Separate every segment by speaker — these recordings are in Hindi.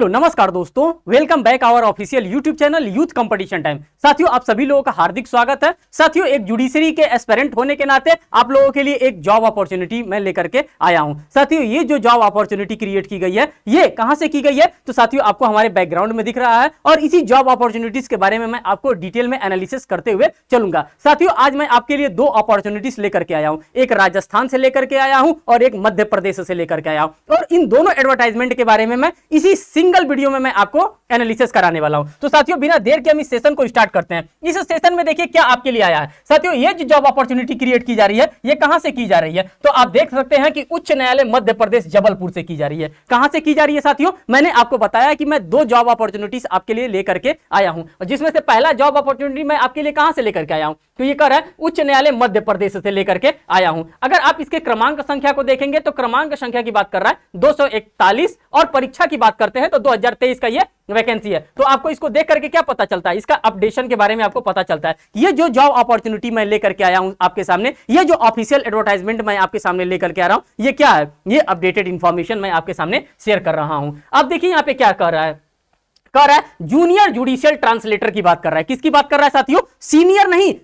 Speaker 1: तो नमस्कार दोस्तों, welcome back our official YouTube channel Youth Competition Time. साथियों, आप सभी लोगों का हार्दिक स्वागत है। साथियों, एक जुडिशरी के एस्पिरेंट होने के नाते आप लोगों के लिए एक जॉब अपॉर्चुनिटी मैं लेकर के आया हूं। साथियों, ये जो जॉब अपॉर्चुनिटी क्रिएट की गई है, ये कहां से की गई है तो साथियों आपको हमारे बैकग्राउंड में दिख रहा है और इसी जॉब अपॉर्चुनिटीज के बारे में मैं आपको डिटेल में एनालिसिस करते हुए चलूंगा। साथियों, आज मैं आपके लिए दो अपॉर्चुनिटीज लेकर के आया हूं, एक राजस्थान से लेकर के आया हूं और एक मध्य प्रदेश से लेकर के आया हूं। और इन दोनों एडवर्टाइजमेंट के बारे में मैं इसी सिंगल वीडियो में मैं आपको एनालिसिस कराने वाला हूं। तो साथियों, बिना देर के हम इस सेशन को स्टार्ट करते हैं। इस सेशन में देखिए क्या आपके लिए आया है। साथियों, ये जो जॉब अपॉर्चुनिटी क्रिएट की जा रही है, ये कहां से की जा रही है तो आप देख सकते हैं कि उच्च न्यायालय मध्य प्रदेश जबलपुर से की जा रही है। कहां से की जा रही है साथियों? मैंने आपको बताया कि मैं दो जॉब अपॉर्चुनिटीज आपके लिए लेकर के आया हूं, जिसमें से पहला जॉब अपॉर्चुनिटी मैं आपके लिए कहां से लेकर के आया हूं तो ये कर है उच्च न्यायालय मध्य प्रदेश से लेकर के आया हूं। अगर आप इसके क्रमांक संख्या को देखेंगे तो क्रमांक संख्या की बात कर रहा है 241 और परीक्षा की बात करते हैं तो 2023 का ये वैकेंसी है। तो आपको इसको देख करके क्या पता चलता है, इसका अपडेशन के बारे में आपको पता चलता है। ये जो जॉब अपॉर्चुनिटी मैं लेकर के आया हूं आपके सामने, ये जो ऑफिशियल एडवर्टाइजमेंट मैं आपके सामने लेकर के आ रहा हूं, ये क्या है? ये अपडेटेड इंफॉर्मेशन मैं आपके सामने शेयर कर रहा हूं। अब देखिए यहां पे क्या कर रहा है जूनियर जुडिशियल ट्रांसलेटर की बात कर रहा है। किसकी बात कर रहा है साथियों? सीनियर नहीं,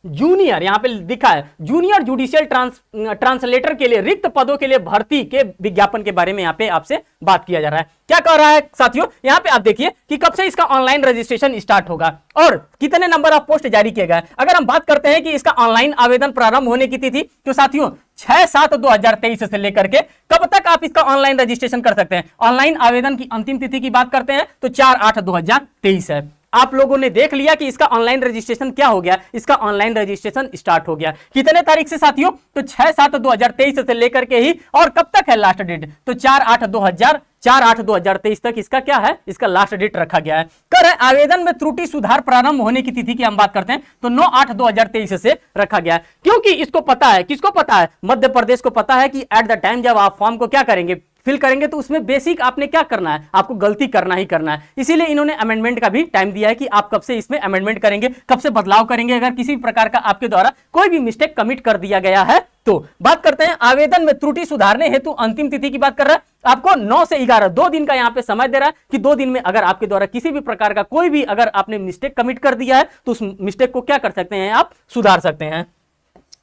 Speaker 1: जूनियर यहां पे लिखा है जूनियर जुडिशियल ट्रांसलेटर के लिए रिक्त पदों के लिए भर्ती के विज्ञापन के बारे में यहां पे आपसे बात किया जा रहा है। क्या कह रहा है साथियों? यहां पे आप देखिए कि कब से इसका ऑनलाइन रजिस्ट्रेशन स्टार्ट होगा और कितने नंबर ऑफ पोस्ट जारी किए गए। अगर हम बात करते हैं कि इसका ऑनलाइन आवेदन प्रारंभ होने की तिथि तो साथियों 6/7/2023 से लेकर के कब तक आप इसका ऑनलाइन रजिस्ट्रेशन कर सकते हैं। ऑनलाइन आवेदन की अंतिम तिथि की बात करते हैं तो 4/8/2023 है। आप लोगों ने देख लिया कि इसका ऑनलाइन रजिस्ट्रेशन क्या हो गया, इसका ऑनलाइन रजिस्ट्रेशन स्टार्ट हो गया। कितने तारीख से साथियों? तो 6/7/2023 से लेकर के ही, और कब तक है लास्ट डेट तो 4/8/2023 तक इसका क्या है, इसका लास्ट डेट रखा गया है। कर आवेदन में त्रुटि सुधार प्रारंभ होने की तिथि की हम बात करते हैं तो 9/8/2023 से रखा गया है, क्योंकि इसको पता है, किसको पता है? मध्य प्रदेश को पता है कि एट द टाइम जब आप फॉर्म को क्या करेंगे, फिल करेंगे तो उसमें बेसिक आपने क्या करना है, आपको गलती करना ही करना है। इसीलिए इन्होंने अमेंडमेंट का भी टाइम दिया है कि आप कब से इसमें अमेंडमेंट करेंगे, कब से बदलाव करेंगे अगर किसी प्रकार का आपके द्वारा कोई भी मिस्टेक कमिट कर दिया गया है तो। बात करते हैं आवेदन में त्रुटि सुधारने हेतु अंतिम तिथि की बात कर रहा है। आपको 9 से 11 2 दिन का यहां पे समय दे रहा है कि 2 दिन में अगर आपके द्वारा किसी भी प्रकार का कोई भी अगर आपने मिस्टेक कमिट कर दिया है तो उस मिस्टेक को क्या कर सकते हैं, आप सुधार सकते हैं।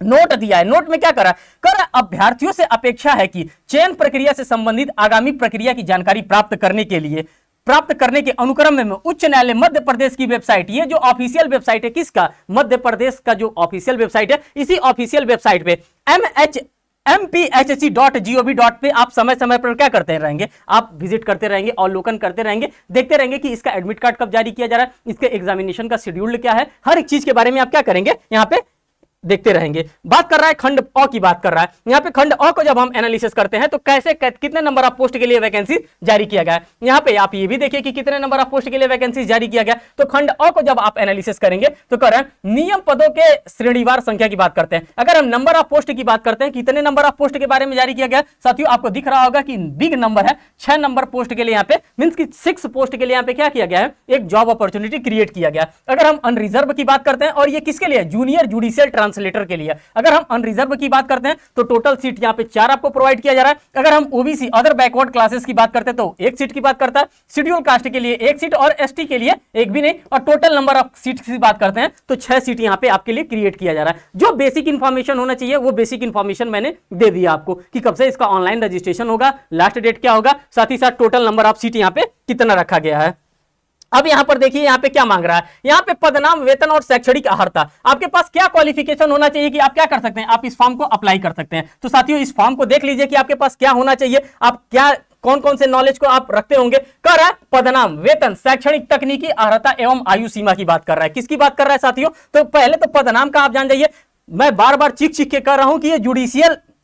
Speaker 1: नोट दिया है, नोट में क्या करा कर अभ्यर्थियों से अपेक्षा है कि चयन प्रक्रिया से संबंधित आगामी प्रक्रिया की जानकारी प्राप्त करने के अनुक्रम में उच्च न्यायालय मध्य प्रदेश की वेबसाइट, ये जो ऑफिशियल वेबसाइट है किसका, मध्य प्रदेश का जो ऑफिशियल वेबसाइट है, इसी ऑफिशियल वेबसाइट पे mphc.gov. पे आप समय समय पर क्या करते रहेंगे, आप विजिट करते रहेंगे, अवलोकन करते रहेंगे, देखते रहेंगे कि इसका एडमिट कार्ड कब जारी किया जा रहा है, इसके एग्जामिनेशन का शेड्यूल क्या है, हर एक चीज के बारे में आप क्या करेंगे यहाँ पे देखते रहेंगे। बात कर रहा है खंड अ की बात कर रहा है। यहाँ पे खंड अ को जब हम एनालिसिस करते हैं तो कैसे कितने नंबर ऑफ पोस्ट के लिए वैकेंसी जारी किया गया है, यहाँ पे आप ये भी देखिए कि कितने नंबर ऑफ पोस्ट के लिए वैकेंसी जारी किया गया। तो खंड अ को जब आप एनालिसिस करेंगे तो कर रहे हैं नियम पदों के श्रेणीवार संख्या की बात करते हैं। अगर हम नंबर ऑफ पोस्ट की बात करते हैं, कितने नंबर ऑफ पोस्ट के बारे में जारी किया गया साथियों, आपको दिख रहा होगा कि बिग नंबर है 6 नंबर पोस्ट के लिए, यहाँ पे मींस की 6 पोस्ट के लिए यहाँ पे क्या किया गया है, एक जॉब अपॉर्चुनिटी क्रिएट किया गया। अगर हम अनरिजर्व की बात करते हैं और ये किसके लिए, जूनियर जुडिशियल ट्रांसलेटर के लिए। अगर हम अनरिजर्व की बात करते हैं तो टोटल सीट यहां पे 4 आपको प्रोवाइड किया जा रहा है। अगर हम ओबीसी अदर बैकवर्ड क्लासेस की बात करते हैं तो 1 सीट की बात करता है, शेड्यूल कास्ट के लिए 1 सीट और एसटी के लिए 1 भी नहीं, और टोटल नंबर ऑफ सीट की बात करते हैं तो 6 सीट यहां पे आपके लिए क्रिएट किया जा रहा है। जो बेसिक इंफॉर्मेशन होना चाहिए वो बेसिक इंफॉर्मेशन मैंने दे दिया आपको कि कब से इसका ऑनलाइन रजिस्ट्रेशन होगा, लास्ट डेट क्या होगा, साथ ही साथ टोटल नंबर ऑफ सीट यहां पे कितना रखा गया है। अब यहां पर देखिए यहां पे क्या मांग रहा है, यहां पे पदनाम, वेतन और शैक्षणिक अर्हता, आपके पास क्या क्वालिफिकेशन होना चाहिए कि आप क्या कर सकते हैं, आप इस फॉर्म को अप्लाई कर सकते हैं। तो साथियों इस फॉर्म को देख लीजिए कि आपके पास क्या होना चाहिए, आप क्या कौन कौन से नॉलेज को आप रखते होंगे। कर रहा है पदनाम, वेतन, शैक्षणिक, तकनीकी अर्हता एवं आयु सीमा की बात कर रहा है। किसकी बात कर रहा है साथियों? तो पहले तो पदनाम का आप जान जाइए, मैं बार बार चीख के कर रहा हूं कि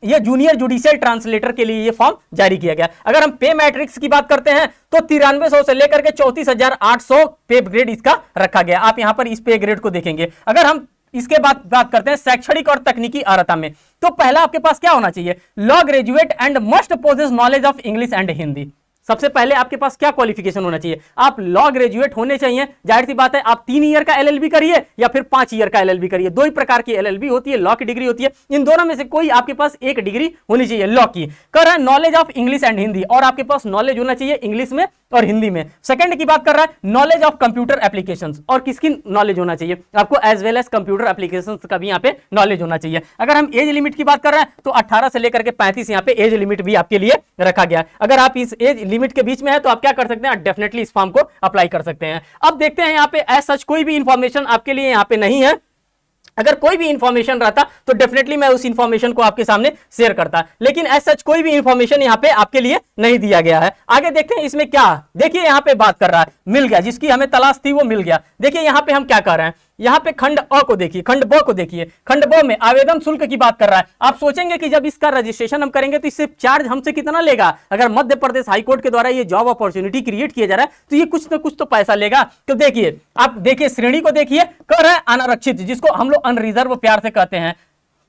Speaker 1: ये जूनियर जुडिशियल ट्रांसलेटर के लिए ये फॉर्म जारी किया गया। अगर हम पे मैट्रिक्स की बात करते हैं तो 9300 से लेकर के 34,800 पे ग्रेड इसका रखा गया। आप यहां पर इस पे ग्रेड को देखेंगे। अगर हम इसके बाद बात करते हैं शैक्षणिक और तकनीकी अर्हता में, तो पहला आपके पास क्या होना चाहिए, law graduate and must possess knowledge of English and Hindi. सबसे पहले आपके पास क्या क्वालिफिकेशन होना चाहिए? आप लॉ ग्रेजुएट होने चाहिए। जाहिर सी बात है, आप 3 ईयर का एलएलबी करिए या फिर 5 ईयर का एलएलबी करिए। दो ही प्रकार की एलएलबी होती है, लॉ की डिग्री होती है। इन दोनों में से कोई आपके पास एक डिग्री होनी चाहिए लॉ की। कर रहा है knowledge of English and Hindi, और आपके पास नॉलेज होना चाहिए इंग्लिश में और हिंदी में। सेकंड की बात कर रहा है नॉलेज ऑफ कंप्यूटर एप्लीकेशंस, और किसकी नॉलेज होना चाहिए? आपको as well as computer applications का भी यहाँ पे नॉलेज होना चाहिए। अगर हम एज लिमिट की बात कर रहे हैं तो 18 से लेकर के 35 यहाँ पे एज लिमिट भी आपके लिए रखा गया है। अगर आप इस एज लिमिट के बीच में है तो आप क्या कर सकते हैं? डेफिनेटली इस फॉर्म को अप्लाई कर सकते हैं। अब देखते हैं यहाँ पे एज सच कोई भी इंफॉर्मेशन आपके लिए यहाँ पे नहीं है। अगर कोई भी इंफॉर्मेशन रहता तो डेफिनेटली मैं उस इंफॉर्मेशन को आपके सामने शेयर करता, लेकिन एज सच कोई भी इंफॉर्मेशन यहाँ पे आपके लिए नहीं दिया गया है। आगे देखते हैं इसमें क्या, देखिए यहाँ पे बात कर रहा है मिल गया, जिसकी हमें तलाश थी वो मिल गया। देखिए यहाँ पे हम क्या कर रहे हैं, यहाँ पे खंड अ को देखिए, खंड ब को देखिए। खंड ब में आवेदन शुल्क की बात कर रहा है। आप सोचेंगे कि जब इसका रजिस्ट्रेशन हम करेंगे तो इससे चार्ज हमसे कितना लेगा? अगर मध्य प्रदेश हाईकोर्ट के द्वारा ये जॉब अपॉर्चुनिटी क्रिएट किया जा रहा है तो ये कुछ ना कुछ तो पैसा लेगा। तो देखिए, आप देखिए श्रेणी को देखिए, कर है अनारक्षित, जिसको हम लोग अनरिजर्व प्यार से कहते हैं।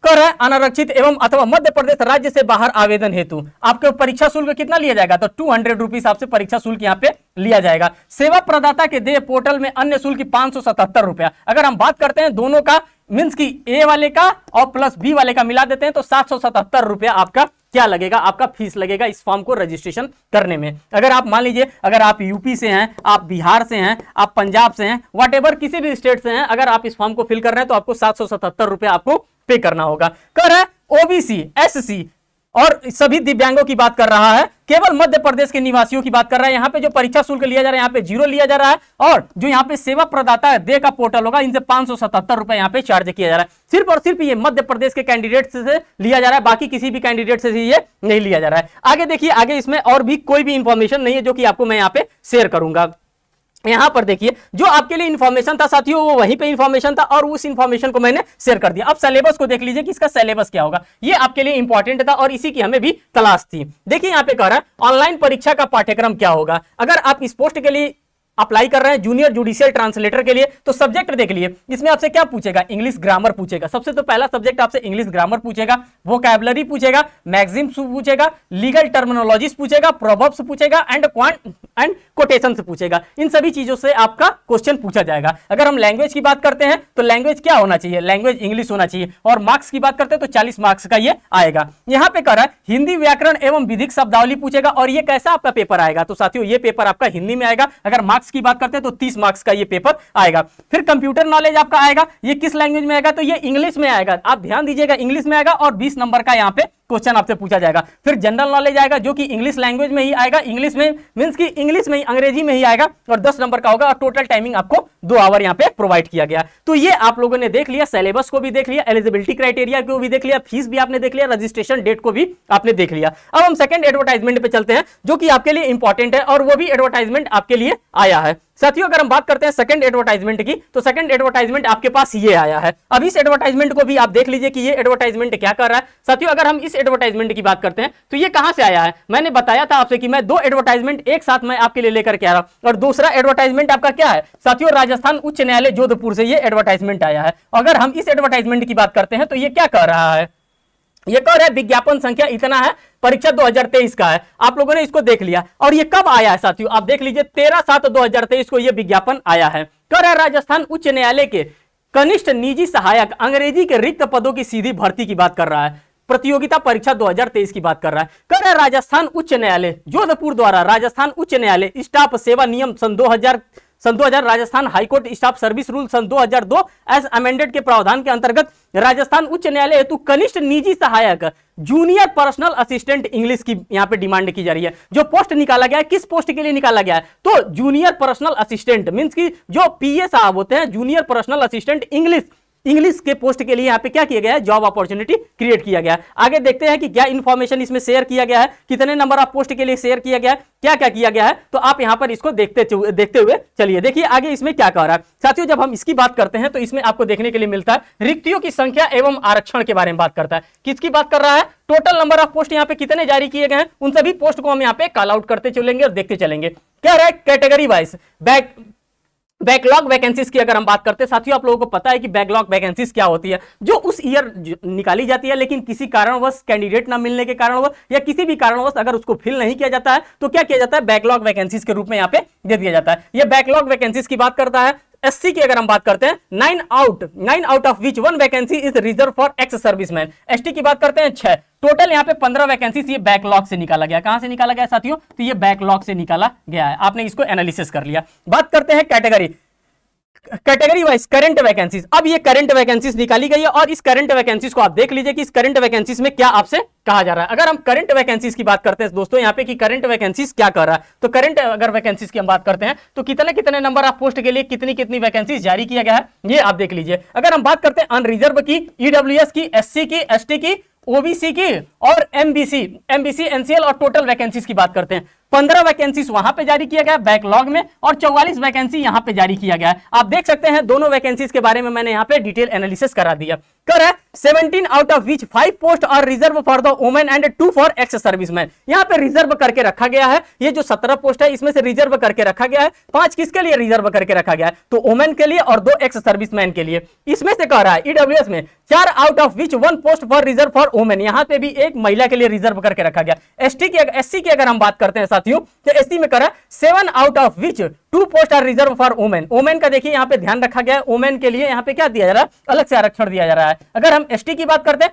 Speaker 1: कर है अनारक्षित एवं अथवा मध्य प्रदेश राज्य से बाहर आवेदन हेतु आपके परीक्षा शुल्क कितना लिया जाएगा? तो 200 रुपीज आपसे परीक्षा शुल्क यहाँ पे लिया जाएगा। सेवा प्रदाता के देय पोर्टल में अन्य शुल्क 577 रुपया। अगर हम बात करते हैं दोनों का, मींस की ए वाले का और प्लस बी वाले का मिला देते हैं तो 777 रुपया आपका क्या लगेगा? आपका फीस लगेगा इस फॉर्म को रजिस्ट्रेशन करने में। अगर आप मान लीजिए, अगर आप यूपी से हैं, आप बिहार से हैं, आप पंजाब से हैं, व्हाटएवर किसी भी स्टेट से हैं, अगर आप इस फॉर्म को फिल कर रहे हैं तो आपको 777 रुपया आपको पे करना होगा। कर है ओबीसी, एससी और सभी दिव्यांगों की बात कर रहा है, केवल मध्य प्रदेश के निवासियों की बात कर रहा है। यहाँ पे जो परीक्षा शुल्क लिया जा रहा है यहाँ पे 0 लिया जा रहा है, और जो यहाँ पे सेवा प्रदाता है दे का पोर्टल होगा, इनसे 577 रुपए यहाँ पे चार्ज किया जा रहा है। सिर्फ और सिर्फ ये मध्य प्रदेश के कैंडिडेट से लिया जा रहा है, बाकी किसी भी कैंडिडेट से ये नहीं लिया जा रहा है। आगे देखिए, आगे इसमें और भी कोई भी इंफॉर्मेशन नहीं है जो कि आपको मैं यहाँ पे शेयर करूंगा। यहां पर देखिए, जो आपके लिए इंफॉर्मेशन था साथियों वो वहीं पे इंफॉर्मेशन था, और उस इंफॉर्मेशन को मैंने शेयर कर दिया। अब सिलेबस को देख लीजिए कि इसका सिलेबस क्या होगा, ये आपके लिए इंपॉर्टेंट था और इसी की हमें भी तलाश थी। देखिए यहां पे कह रहा है ऑनलाइन परीक्षा का पाठ्यक्रम क्या होगा। अगर आप इस पोस्ट के लिए अप्लाई कर रहे हैं जूनियर जुडिशियल ट्रांसलेटर के लिए, तो सब्जेक्ट देख लिए, इसमें आपसे क्या पूछेगा? इंग्लिश ग्रामर पूछेगा। सबसे तो पहला सब्जेक्ट आपसे इंग्लिश ग्रामर पूछेगा, वोकैबुलरी पूछेगा, मैगजीम्स पूछेगा, लीगल टर्मिनोलॉजीज पूछेगा, प्रोवर्ब्स पूछेगा एंड कोटेशन से पूछेगा। इन सभी चीजों से आपका क्वेश्चन पूछा जाएगा। अगर हम लैंग्वेज की बात करते हैं तो लैंग्वेज क्या होना चाहिए? लैंग्वेज इंग्लिश होना चाहिए। और मार्क्स की बात करते हैं तो 40 मार्क्स का ये आएगा। यहां पे कह रहा है हिंदी व्याकरण एवं विधिक शब्दावली पूछेगा, और ये कैसा आपका पेपर आएगा? तो साथियों ये पेपर आपका हिंदी में आएगा। अगर मार्क्स की बात करते हैं तो 30 मार्क्स का ये पेपर आएगा। फिर कंप्यूटर नॉलेज आपका आएगा, ये किस लैंग्वेज में आएगा? तो ये इंग्लिश में आएगा। आप ध्यान दीजिएगा, इंग्लिश में आएगा और 20 नंबर का यहाँ पे क्वेश्चन आपसे पूछा जाएगा। फिर जनरल नॉलेज आएगा जो कि इंग्लिश लैंग्वेज में ही आएगा, इंग्लिश में मींस की इंग्लिश में ही, अंग्रेजी में ही आएगा, और 10 नंबर का होगा, और टोटल टाइमिंग आपको 2 आवर यहाँ पे प्रोवाइड किया गया। तो ये आप लोगों ने देख लिया, सिलेबस को भी देख लिया, एलिजिबिलिटी क्राइटेरिया को भी देख लिया, फीस भी आपने देख लिया, रजिस्ट्रेशन डेट को भी आपने देख लिया। अब हम सेकंड एडवर्टाइजमेंट पे चलते हैं जो कि आपके लिए इंपॉर्टेंट है, और वो भी एडवर्टाइजमेंट आपके लिए आया है। साथियों अगर हम बात करते हैं सेकंड एडवर्टाइजमेंट की, तो सेकंड एडवर्टाइजमेंट आपके पास ये आया है। अब इस एडवर्टाइजमेंट को भी आप देख लीजिए कि ये एडवर्टाइजमेंट क्या कर रहा है। साथियों अगर हम इस एडवर्टाइजमेंट की बात करते हैं तो ये कहां से आया है? मैंने बताया था आपसे कि मैं 2 एडवर्टाइजमेंट एक साथ मैं आपके लिए लेकर के आ रहा हूं, और दूसरा एडवर्टाइजमेंट आपका क्या है साथियों? राजस्थान उच्च न्यायालय जोधपुर से ये एडवर्टाइजमेंट आया है। अगर हम इस एडवर्टाइजमेंट की बात करते हैं तो ये क्या कह रहा है? ये कह रहा है विज्ञापन संख्या इतना है, परीक्षा 2023 का है। आप लोगों ने इसको देख लिया, और ये कब आया है साथियों? आप देख लीजिए 13/7/2023 को ये विज्ञापन आया है। कह रहा है राजस्थान उच्च न्यायालय के कनिष्ठ निजी सहायक अंग्रेजी के रिक्त पदों की सीधी भर्ती की बात कर रहा है। प्रतियोगिता परीक्षा 2023 की बात कर रहा है। कह रहा है राजस्थान उच्च न्यायालय जोधपुर द्वारा राजस्थान उच्च न्यायालय स्टाफ सेवा नियम सन 2000 Rajasthan high court staff service rule सन 2002 एज अमेंडेड के प्रावधान के अंतर्गत राजस्थान उच्च न्यायालय हेतु कनिष्ठ निजी सहायक जूनियर पर्सनल असिस्टेंट इंग्लिश की यहाँ पे डिमांड की जा रही है। जो पोस्ट निकाला गया है, किस पोस्ट के लिए निकाला गया है? तो जूनियर पर्सनल असिस्टेंट मींस की जो पीए साहब होते हैं, जूनियर पर्सनल असिस्टेंट इंग्लिश के पोस्ट के लिए यहाँ पे क्या किया गया है? जॉब अपॉर्चुनिटी क्रिएट किया गया है। आगे देखते हैं कि क्या इंफॉर्मेशन इसमें शेयर किया गया है, कितने नंबर ऑफ पोस्ट के लिए शेयर किया गया है, क्या क्या किया गया है। तो आप यहाँ पर इसको देखते हुए चलिए। देखिए आगे इसमें क्या कह रहा है साथियों। जब हम इसकी बात करते हैं तो इसमें आपको देखने के लिए मिलता है रिक्तियों की संख्या एवं आरक्षण के बारे में बात करता है। किसकी बात कर रहा है? टोटल नंबर ऑफ पोस्ट यहाँ पे कितने जारी किए गए हैं, उन सभी पोस्ट को हम यहाँ पे कॉल आउट करते चलेंगे और देखते चलेंगे। क्या रहा है? कैटेगरी वाइज बैकलॉग वैकेंसीज की अगर हम बात करते हैं साथियों, आप लोगों को पता है कि बैकलॉग वैकेंसीज क्या होती है, जो उस ईयर निकाली जाती है लेकिन किसी कारणवश कैंडिडेट ना मिलने के कारणवश या किसी भी कारणवश अगर उसको फिल नहीं किया जाता है तो क्या किया जाता है, बैकलॉग वैकेंसीज के रूप में यहाँ पे दे दिया जाता है। ये बैकलॉग वैकेंसीज की बात करता है। एससी की अगर हम बात करते हैं, 9 out of which 1 vacancy is reserve for ex serviceman. ST की बात करते हैं 6, टोटल यहाँ पे 15 वैकेंसी ये बैकलॉग से निकाला गया। कहां से निकाला गया साथियों, तो ये बैकलॉग से निकाला गया है। आपने इसको एनालिसिस कर लिया। बात करते हैं कैटेगरी वाइज करंट वैकेंसीज। अब ये करंट वैकेंसीज निकाली गई है और इस करंट वैकेंसीज को आप देख लीजिए कि इस करंट वैकेंसीज में क्या आपसे कहा जा रहा है। अगर हम करंट वैकेंसीज की बात करते हैं दोस्तों यहाँ पे कि करंट वैकेंसीज क्या कर रहा है, तो करंट अगर वैकेंसीज की हम बात करते हैं तो कितने कितने नंबर ऑफ पोस्ट के लिए कितनी कितनी वैकेंसीज जारी किया गया है, ये आप देख लीजिए। अगर हम बात करते हैं अनरिजर्व की, ईडब्ल्यूएस की, एससी की, एसटी की, ओबीसी की और एमबीसी, एनसीएल और टोटल वैकेंसीज की बात करते हैं, 15 वैकेंसीज वहां पे जारी किया गया बैकलॉग में और 44 वैकेंसी यहां पे जारी किया गया है। आप देख सकते हैं दोनों वैकेंसीज के बारे में मैंने यहां पे डिटेल एनालिसिस करा दिया। कर है 17 out of which 5 post are reserve for the women and 2 for ex serviceman. यहां पे रिजर्व करके रखा गया है। ये जो 17 पोस्ट है इसमें से रिजर्व करके रखा गया है। 5 किसके लिए रिजर्व करके रखा गया है, तो वुमेन के लिए और 2 एक्स सर्विसमैन के लिए। इसमें से कह रहा है ईडब्ल्यूएस में 4 out of which 1 post for reserve for women, यहां पे भी एक महिला के लिए रिजर्व करके रखा गया। एससी की अगर हम बात करते हैं साथियों, तो एससी में करा 7 out of which 2 post are reserve for women. Women का देखिए यहां पे ध्यान रखा गया है, वुमेन के लिए यहां पे क्या दिया जा रहा है, अलग से आरक्षण दिया जा रहा है। अगर हम एसटी की बात करते हैं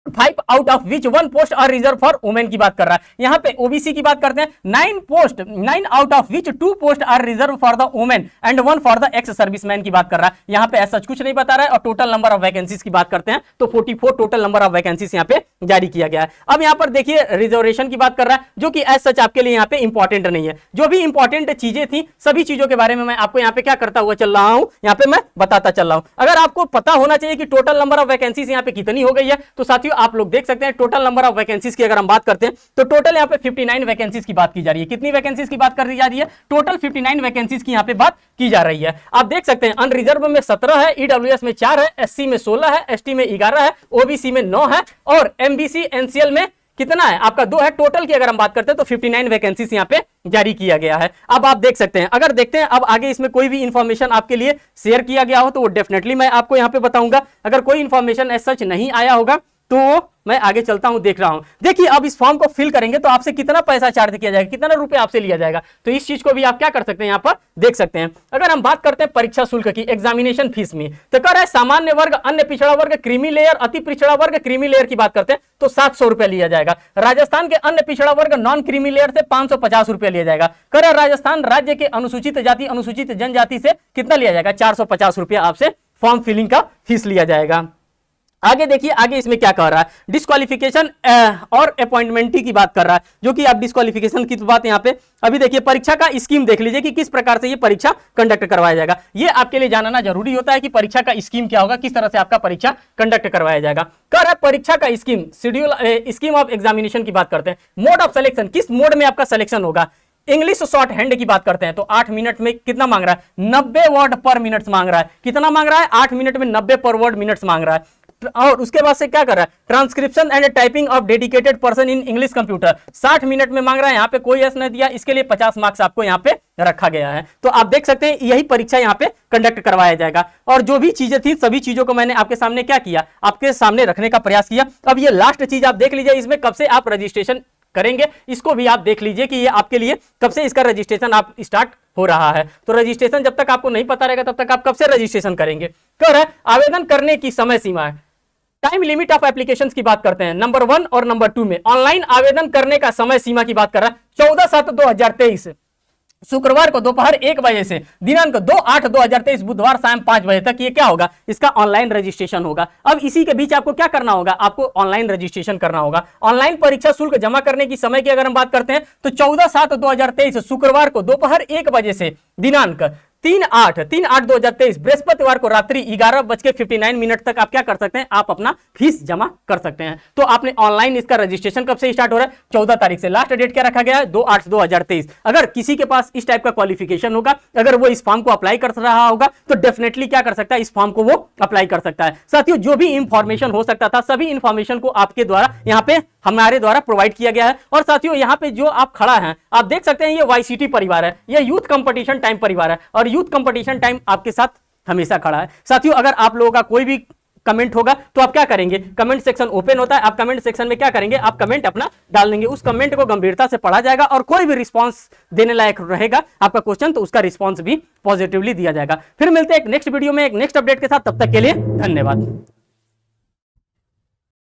Speaker 1: 5 आउट ऑफ विच 1 पोस्ट और रिजर्व फॉर वुमेन की बात कर रहा है। यहां पे ओबीसी की बात करते हैं 9 out of which 2 post are reserve for the women and 1 for the ex serviceman की बात कर रहा है। यहां पे ऐसा कुछ नहीं बता रहा है। और टोटल नंबर ऑफ वैकेंसीज की बात करते हैं तो 44 टोटल नंबर ऑफ वैकेंसीज यहां पे जारी किया गया है। अब यहां पर देखिए रिजर्वेशन की बात कर रहा है, जो कि एज सच आपके लिए यहां पे इंपॉर्टेंट नहीं है। जो भी इंपॉर्टेंट चीजें थी सभी चीजों के बारे में मैं आपको यहां पे क्या करता हुआ चल रहा हूं, यहां पे मैं बताता चल रहा हूं। अगर आपको पता होना चाहिए कि टोटल नंबर ऑफ वैकेंसीज यहां पे कितनी हो गई है, तो साथियों आप लोग देख सकते हैं टोटल नंबर ऑफ वैकेंसीज की अगर हम बात करते हैं तो टोटल यहां पे 59 वैकेंसीज की बात की जा रही है। कितनी वैकेंसीज की बात कर दी जा रही है, टोटल 59 वैकेंसीज की यहां पे बात की जा रही है। आप देख सकते हैं अनरिजर्व में 17 है, ईडब्ल्यूएस में 4 है, एससी में 16 है, एसटी में 11 है, ओबीसी में 9 है और एमबीसी एनसीएल में कितना है आपका 2 है। टोटल की अगर हम बात करते हैं तो 59 वैकेंसीज यहां पे जारी किया गया है। अब आप देख सकते हैं, अगर देखते हैं अब आगे इसमें कोई भी इंफॉर्मेशन आपके लिए शेयर किया गया हो तो वो डेफिनेटली मैं आपको यहां पे बताऊंगा। अगर कोई इंफॉर्मेशन एज सच नहीं आया होगा तो मैं आगे चलता हूं, देख रहा हूं। देखिए अब इस फॉर्म को फिल करेंगे तो आपसे कितना पैसा चार्ज किया जाएगा, कितना रुपए आपसे लिया जाएगा, तो इस चीज को भी आप क्या कर सकते हैं यहां पर देख सकते हैं। अगर हम बात करते हैं परीक्षा शुल्क की, एग्जामिनेशन फीस में, तो कह रहा है सामान्य वर्ग, अन्य पिछड़ा वर्ग, क्रीमी लेयर, अति पिछड़ा वर्ग, क्रीमी लेयर की बात करते हैं तो 700 रुपए लिया जाएगा। राजस्थान के अन्य पिछड़ा वर्ग नॉन क्रीमी लेयर से 550 रुपए लिया जाएगा। कह रहा है राजस्थान राज्य के अनुसूचित जाति अनुसूचित जनजाति से कितना लिया जाएगा, 450 रुपया आपसे फॉर्म फिलिंग का फीस लिया जाएगा। आगे देखिए आगे इसमें क्या कह रहा है, डिस्क्वालिफिकेशन और अपॉइंटमेंट की बात कर रहा है, जो कि आप डिस्क्वालिफिकेशन की बात यहाँ पे अभी देखिए परीक्षा का स्कीम देख लीजिए कि किस प्रकार से ये परीक्षा कंडक्ट करवाया जाएगा। ये आपके लिए जानना जरूरी होता है कि परीक्षा का स्कीम क्या होगा, किस तरह से आपका परीक्षा कंडक्ट करवाया जाएगा। कह रहा है परीक्षा का scheme, schedule, scheme of examination की बात करते हैं। मोड ऑफ सिलेक्शन, किस मोड में आपका सिलेक्शन होगा। इंग्लिश शॉर्ट हैंड की बात करते हैं तो 8 मिनट में कितना मांग रहा है, 90 वर्ड पर मिनट मांग रहा है। कितना मांग रहा है, 8 मिनट में 90 पर वर्ड मिनट्स मांग रहा है। और उसके बाद से क्या कर रहा है, transcription and typing of dedicated person in English computer 60 minute में मांग रहा है। यहाँ पे कोई एस नहीं दिया, इसके लिए 50 मार्क्स आपको यहाँ पे रखा गया है। तो आप देख सकते हैं यही परीक्षा यहाँ पे कंडक्ट करवाया जाएगा। और जो भी चीजें थी सभी चीजों को मैंने आपके सामने क्या किया, आपके सामने रखने का प्रयास किया। अब ये लास्ट चीज आप देख लीजिए, इसमें कब से आप रजिस्ट्रेशन करेंगे इसको भी आप देख लीजिए कि ये आपके लिए कब से इसका रजिस्ट्रेशन आप स्टार्ट हो रहा है। तो रजिस्ट्रेशन जब तक आपको नहीं पता रहेगा तब तक आप कब से रजिस्ट्रेशन करेंगे। कर है आवेदन करने की समय सीमा है, टाइम लिमिट ऑफ एप्लीकेशंस की बात करते हैं। नंबर 1 और नंबर 2 में ऑनलाइन आवेदन करने का समय सीमा की बात कर रहा है 14/7/2023 शुक्रवार को दोपहर 1 बजे से दिनांक 2/8/2023 बुधवार शाम 5 बजे तक ये क्या होगा, इसका ऑनलाइन रजिस्ट्रेशन होगा। अब इसी के बीच आपको क्या करना होगा, आपको ऑनलाइन रजिस्ट्रेशन करना होगा। ऑनलाइन परीक्षा शुल्क जमा करने की समय की अगर हम बात करते हैं तो 14/7/2023 शुक्रवार को दोपहर 1 बजे से दिनांक 3/8/2023 बृहस्पतिवार को रात्रि 11:59 तक आप क्या कर सकते हैं, आप अपना फीस जमा कर सकते हैं। तो आपने ऑनलाइन इसका रजिस्ट्रेशन कब से स्टार्ट हो रहा है, 14 तारीख से। लास्ट डेट क्या रखा गया है, 2/8/2023। अगर किसी के पास इस टाइप का क्वालिफिकेशन होगा, अगर वो इस फॉर्म को अप्लाई कर रहा होगा, तो डेफिनेटली क्या कर सकता है, इस फॉर्म को वो अप्लाई कर सकता है। साथियों, जो भी इंफॉर्मेशन हो सकता था, सभी इंफॉर्मेशन को आपके द्वारा यहाँ पे हमारे द्वारा प्रोवाइड किया गया है। और साथियों, यहाँ पे जो आप खड़ा हैं, आप देख सकते हैं ये वाईसीटी परिवार है, ये यूथ कंपटीशन टाइम परिवार है, और यूथ कंपटीशन टाइम आपके साथ हमेशा खड़ा है। साथियों, अगर आप लोगों का कोई भी कमेंट होगा तो आप क्या करेंगे, कमेंट सेक्शन ओपन होता है, आप कमेंट सेक्शन में क्या करेंगे, आप कमेंट अपना डाल देंगे। उस कमेंट को गंभीरता से पढ़ा जाएगा और कोई भी रिस्पांस देने लायक रहेगा आपका क्वेश्चन, तो उसका रिस्पांस भी पॉजिटिवली दिया जाएगा। फिर मिलते हैं एक नेक्स्ट वीडियो में एक नेक्स्ट अपडेट के साथ, तब तक के लिए धन्यवाद।